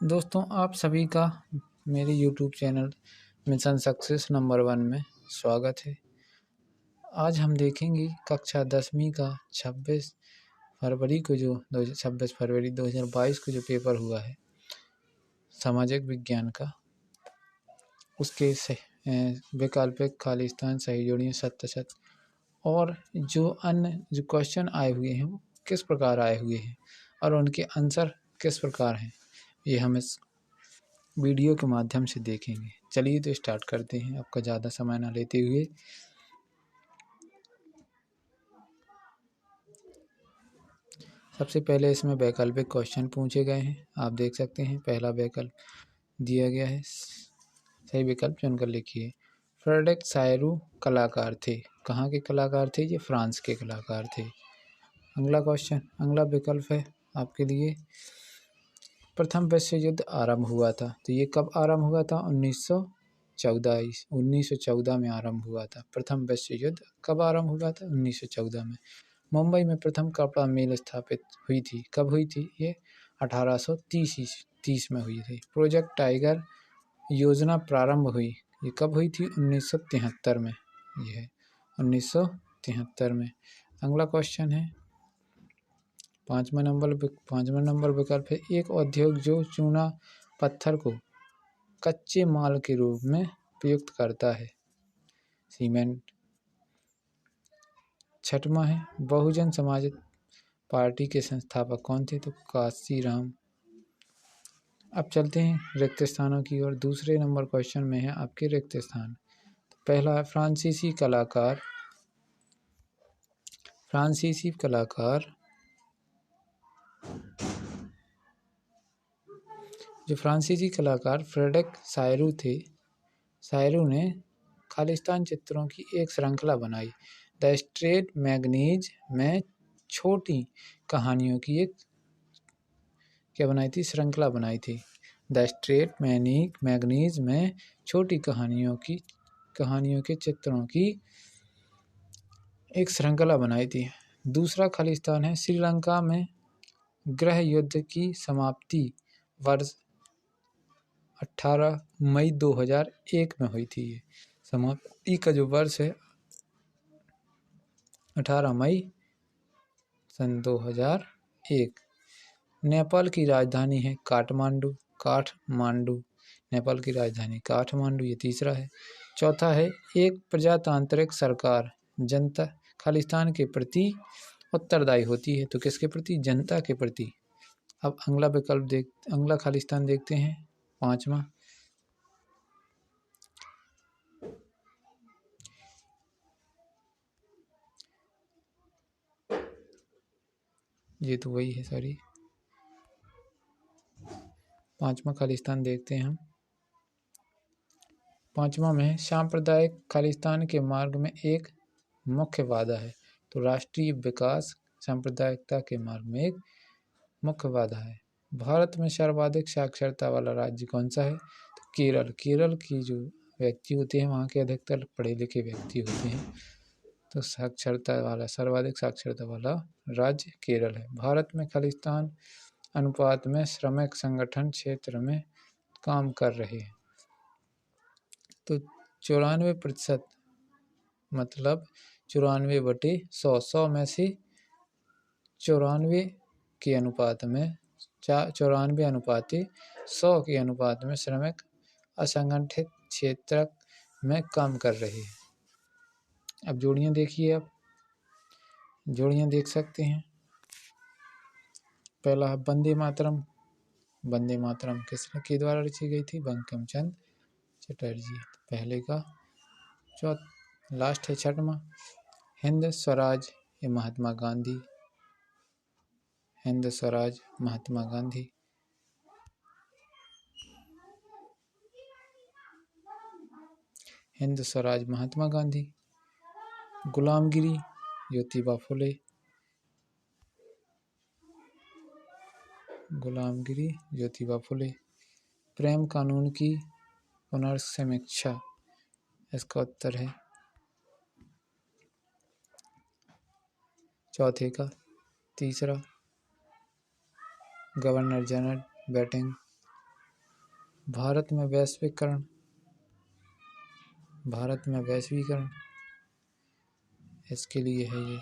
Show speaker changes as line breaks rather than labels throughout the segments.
दोस्तों, आप सभी का मेरे YouTube channel mission success number 1 में स्वागत है। आज हम देखेंगे कक्षा 10वीं का 26 फरवरी 2022 को जो पेपर हुआ है सामाजिक विज्ञान का, उसके वैकल्पिक खाली स्थान सही जोड़ियाँ शत और जो क्वेश्चन आए हुए हैं वो किस प्रकार आए हुए हैं और उनके आंसर किस प्रकार हैं, ये हम इस वीडियो के माध्यम से देखेंगे। चलिए तो स्टार्ट करते हैं आपका ज़्यादा समय ना लेते हुए। सबसे पहले इसमें वैकल्पिक क्वेश्चन पूछे गए हैं। आप देख सकते हैं पहला वैकल्प दिया गया है, सही विकल्प चुनकर लिखिए। फ्रेडरिक सायरू कलाकार थे। कहाँ के कलाकार थे? ये फ्रांस के कलाकार थे। अगला विकल्प है आपके लिए, प्रथम विश्व युद्ध आरंभ हुआ था। तो ये कब आरंभ हुआ था? 1914 में आरंभ हुआ था। प्रथम विश्व युद्ध कब आरंभ हुआ था? 1914 में। मुंबई में प्रथम कपड़ा मिल स्थापित हुई थी। कब हुई थी? ये 1830 में हुई थी। प्रोजेक्ट टाइगर योजना प्रारंभ हुई, ये कब हुई थी? 1973 में। ये है 1973 में। अगला क्वेश्चन है पाँचवा नंबर विकल्प है, एक उद्योग जो चूना पत्थर को कच्चे माल के रूप में प्रयुक्त करता है। सीमेंट। छठवां है, बहुजन समाज पार्टी के संस्थापक कौन थे? तो काशीराम। अब चलते हैं रिक्त स्थानों की ओर। दूसरे नंबर क्वेश्चन में है आपके रिक्त स्थान। पहला है फ्रांसीसी कलाकार जो फ्रांसीसी कलाकार फ्रेडरिक सायरू थे। सायरू ने खालिस्तान चित्रों की एक श्रृंखला बनाई। द स्ट्रेट मैगनीज में छोटी कहानियों की एक श्रृंखला बनाई थी। द स्ट्रेट मैगनीज में छोटी कहानियों के चित्रों की एक श्रृंखला बनाई थी। दूसरा खालिस्तान है, श्रीलंका में गृह युद्ध की समाप्ति वर्ष 18 मई 2001 में हुई थी। ये समाप्ति का जो वर्ष है 18 मई सन 2001। नेपाल की राजधानी है काठमांडू। नेपाल की राजधानी काठमांडू, ये तीसरा है। चौथा है, एक प्रजातांत्रिक सरकार जनता खालिस्तान के प्रति उत्तरदायी होती है। तो किसके प्रति? जनता के प्रति। अब अगला खालिस्तान देखते हैं, पांचवा। ये तो वही है, सॉरी। पांचवा खालिस्तान देखते हैं हम। पांचवा में है, सांप्रदायिक खालिस्तान के मार्ग में एक मुख्य बाधा है। तो राष्ट्रीय विकास सांप्रदायिकता के मार्ग में एक मुख्य बाधा है। भारत में सर्वाधिक साक्षरता वाला राज्य कौन सा है? तो केरल की जो व्यक्ति होते हैं वहाँ के अधिकतर पढ़े लिखे व्यक्ति होते हैं। तो सर्वाधिक साक्षरता वाला राज्य केरल है। भारत में खालिस्तान अनुपात में श्रमिक संगठन क्षेत्र में काम कर रहे हैं। तो 94% मतलब 94/100 में से 94 के अनुपात में 94/100 के अनुपात में श्रमिक असंगठित क्षेत्र में काम कर रहे हैं। अब जोड़ियाँ देखिए, आप जोड़ियाँ देख सकते हैं। पहला है वंदे मातरम। वंदे मातरम किसके द्वारा रची गई थी? बंकिम चंद्र चटर्जी, पहले का। लास्ट है छठवां, हिंद स्वराज, ये महात्मा गांधी। हिंद स्वराज महात्मा गांधी। हिंद स्वराज महात्मा गांधी। गुलामगिरी ज्योतिबा फुले। गुलामगिरी ज्योतिबा फुले। प्रेम कानून की पुनर्समीक्षा, इसका उत्तर है चौथे का। तीसरा, गवर्नर जनरल बैटिंग भारत में वैश्वीकरण इसके लिए है ये।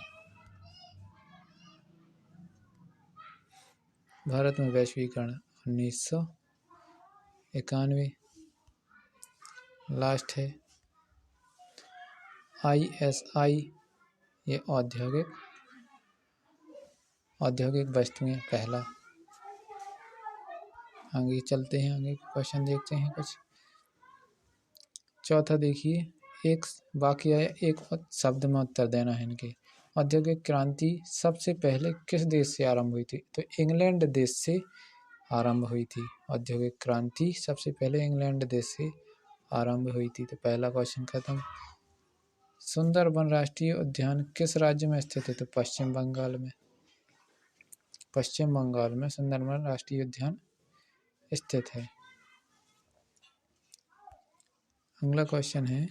भारत में वैश्वीकरण 1991। लास्ट है ISI, ये औद्योगिक वस्तुएं पहला। आगे चलते हैं, आगे क्वेश्चन देखते हैं कुछ। चौथा देखिए, एक वाक्य है, एक शब्द में उत्तर देना है इनके। औद्योगिक क्रांति सबसे पहले किस देश से आरंभ हुई थी? तो इंग्लैंड देश से आरंभ हुई थी। औद्योगिक क्रांति सबसे पहले इंग्लैंड देश से आरंभ हुई थी। तो पहला क्वेश्चन खत्म। सुंदरबन राष्ट्रीय उद्यान किस राज्य में स्थित है? तो पश्चिम बंगाल में सुंदरबन राष्ट्रीय उद्यान स्थित है। अगला क्वेश्चन है,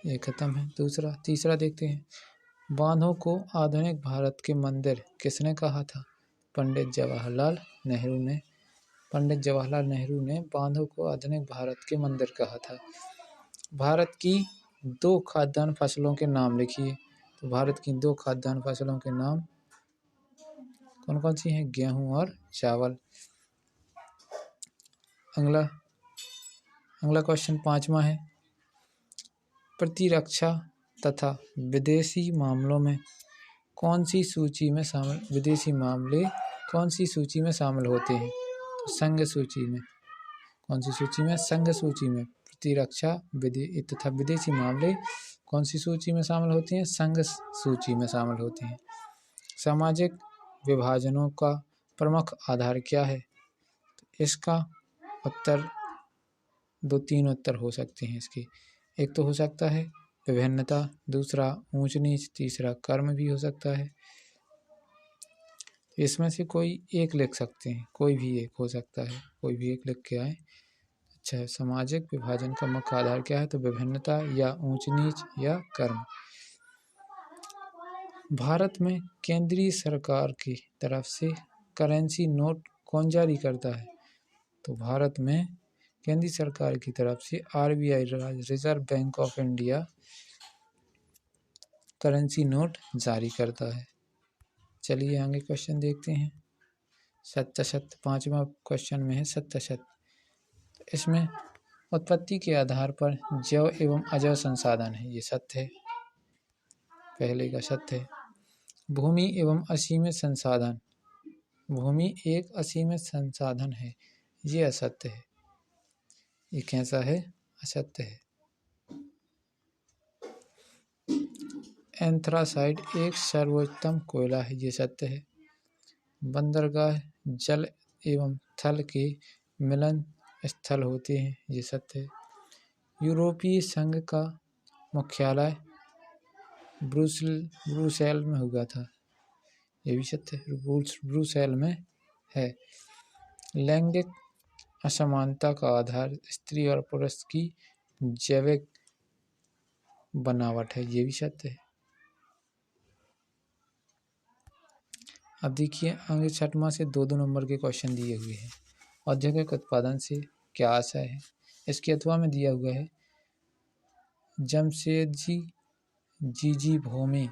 ये खत्म है। तीसरा देखते हैं। बांधों को आधुनिक भारत के मंदिर किसने कहा था? पंडित जवाहरलाल नेहरू ने बांधों को आधुनिक भारत के मंदिर कहा था। भारत की 2 खाद्यान्न फसलों के नाम लिखिए। तो भारत की 2 खाद्यान्न फसलों के नाम कौन कौन सी हैं? गेहूं और चावल। अगला क्वेश्चन 5वां है। प्रतिरक्षा तथा विदेशी मामलों में कौन सी सूची में शामिल होते हैं? तो संघ सूची में। कौन सी सूची में? संघ सूची में। प्रतिरक्षा तथा विदेशी मामले कौन सी सूची में शामिल होते हैं? संघ सूची में शामिल होते हैं। सामाजिक विभाजनों का प्रमुख आधार क्या है? तो इसका उत्तर 2-3 उत्तर हो सकते हैं इसके। एक तो हो सकता है विभिन्नता, दूसरा ऊंच नीच, तीसरा कर्म भी हो सकता है। इसमें से कोई एक लिख सकते हैं, कोई भी एक हो सकता है, कोई भी एक लिख के आए। अच्छा, सामाजिक विभाजन का मुख्य आधार क्या है? तो विभिन्नता या ऊंच नीच या कर्म। भारत में केंद्रीय सरकार की तरफ से करेंसी नोट कौन जारी करता है? तो भारत में केंद्रीय सरकार की तरफ से RBI reserve bank of India currency note जारी करता है। चलिए आगे क्वेश्चन देखते हैं। सत्य सत्य 5वां क्वेश्चन में है सत्य सत्य। इसमें उत्पत्ति के आधार पर जैव एवं अजैव संसाधन है, ये सत्य है। पहले का सत्य है। भूमि एवं असीमित संसाधन, भूमि एक असीमित संसाधन है, ये असत्य है। ये कैसा है? असत्य है। एंथ्रासाइट एक सर्वोत्तम कोयला है, ये सत्य है। बंदरगाह जल एवं थल के मिलन स्थल होते हैं, ये सत्य है। यूरोपीय संघ का मुख्यालय ब्रुसेल में हुआ था, ये भी सत्य है। ब्रुसेल में है। लैंगिक असमानता का आधार स्त्री और पुरुष की जैविक बनावट है, ये भी सत्य है। अब देखिए आगे 6वां से 2-2 नंबर के क्वेश्चन दिए हुए हैं। औद्योगिक उत्पादन से क्या आशय है? इसके अथवा में दिया हुआ है जमशेदजी जीजी भोमी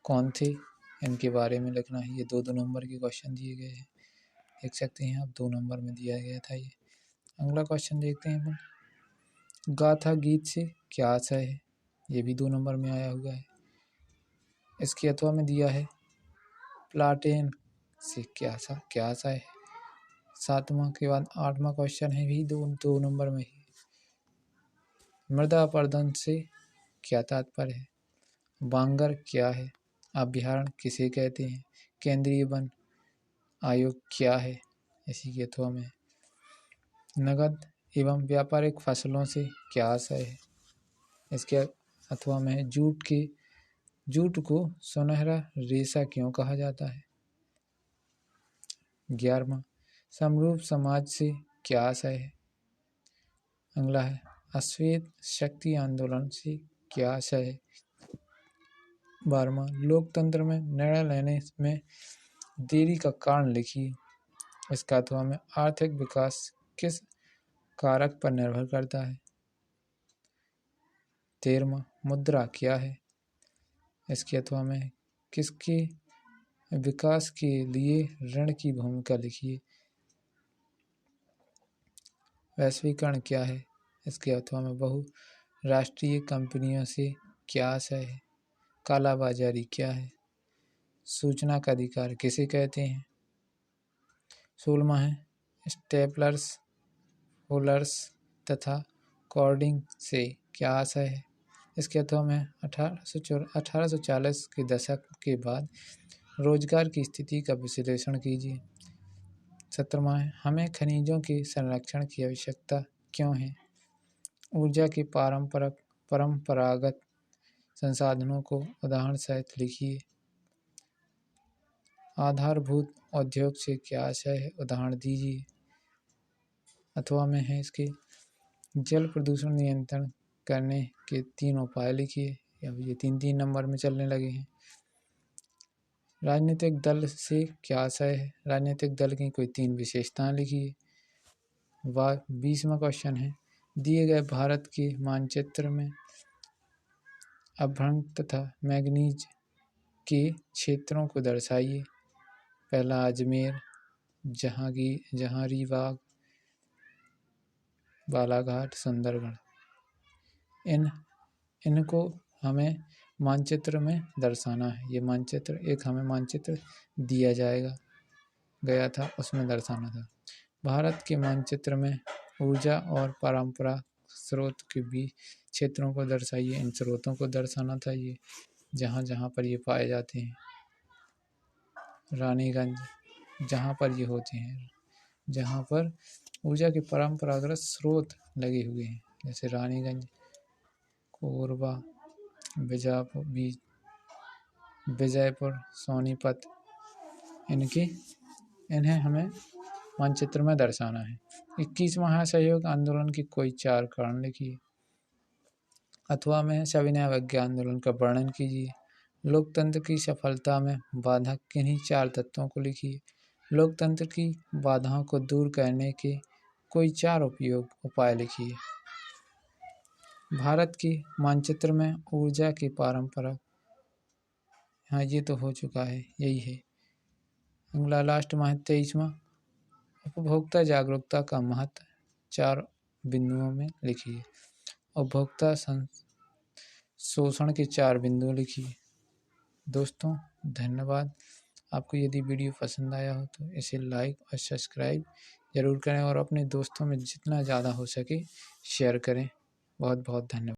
कौन थे? इनके बारे में लिखना है। ये 2-2 नंबर के क्वेश्चन दिए गए हैं, देख सकते हैं आप, 2 नंबर में दिया गया था ये। अगला क्वेश्चन देखते हैं अपन। गाथा गीत से क्या आशय है? ये भी 2 नंबर में आया हुआ है। इसके अथवा में दिया है प्लाटेन से क्या आशय है। 7वां के बाद 8वां क्वेश्चन है भी 2 नंबर में ही। मृदा अपरदन से क्या तात्पर्य है? बांगर क्या है? अभ्यारण्य किसे कहते हैं? केंद्रीय वन आयोग क्या है? इसी के अथवा में। नगद एवं व्यापारिक फसलों से क्या आशय है? इसके अथवा में है जूट को सुनहरा रेशा क्यों कहा जाता है? 11वां समरूप समाज से क्या आशय है? अगला है अश्वेत शक्ति आंदोलन से क्या आशय है? 12वां, लोकतंत्र में निर्णय लेने में देरी का कारण लिखिए। इसका अथवा में आर्थिक विकास किस कारक पर निर्भर करता है? 13वां, मुद्रा क्या है? इसके अथवा में किसके विकास के लिए ऋण की भूमिका लिखिए। वैश्वीकरण क्या है? इसके अथवा में बहुराष्ट्रीय कंपनियों से क्या आशय है? कालाबाजारी क्या है? सूचना का अधिकार किसे कहते हैं? 16वां है स्टेपलर्स, रोलर्स तथा कॉर्डिंग से क्या आशय है? इसके अथवा में 1840 के दशक के बाद रोजगार की स्थिति का विश्लेषण कीजिए। 17वां है हमें खनिजों के संरक्षण की आवश्यकता क्यों है? ऊर्जा के परंपरागत संसाधनों को उदाहरण सहित लिखिए। आधारभूत उद्योग से क्या आशय है? उदाहरण दीजिए। अथवा में है इसके जल प्रदूषण नियंत्रण करने के 3 उपाय लिखिए। अब ये 3-3 नंबर में चलने लगे हैं। राजनीतिक दल से क्या आशय है? राजनीतिक दल की कोई 3 विशेषताएं लिखिए। 20वां क्वेश्चन है दिए गए भारत के मानचित्र में अभ्रक तथा मैंगनीज के क्षेत्रों को दर्शाइए। पहला अजमेर, जहांगीरबाग, बालाघाट, सुंदरगढ़। इनको हमें मानचित्र में दर्शाना है। ये मानचित्र हमें मानचित्र दिया गया था, उसमें दर्शाना था। भारत के मानचित्र में ऊर्जा और परंपरा स्रोत के बीच क्षेत्रों को दर्शाइए। इन स्रोतों को दर्शाना था ये जहाँ पर ये पाए जाते हैं। रानीगंज जहाँ पर ये होते हैं, जहाँ पर ऊर्जा के परंपरागत स्रोत लगे हुए हैं, जैसे रानीगंज, कोरबा, विजयपुर, सोनीपत, इन्हें हमें मानचित्र में दर्शाना है। 21वां असहयोग आंदोलन के कोई 4 कारण लिखिए। अथवा में सविनय अवज्ञा आंदोलन का वर्णन कीजिए। लोकतंत्र की सफलता में बाधक किन्हीं 4 तत्वों को लिखिए। लोकतंत्र की बाधाओं को दूर करने के कोई 4 उपाय लिखिए। भारत के मानचित्र में ऊर्जा की परंपरा, हाँ ये तो हो चुका है, यही है। अगला लास्ट में 23वां उपभोक्ता जागरूकता का महत्व 4 बिंदुओं में लिखिए। उपभोक्ता शोषण के 4 बिंदु लिखिए। दोस्तों धन्यवाद। आपको यदि वीडियो पसंद आया हो तो इसे लाइक और सब्सक्राइब ज़रूर करें और अपने दोस्तों में जितना ज़्यादा हो सके शेयर करें। बहुत बहुत धन्यवाद।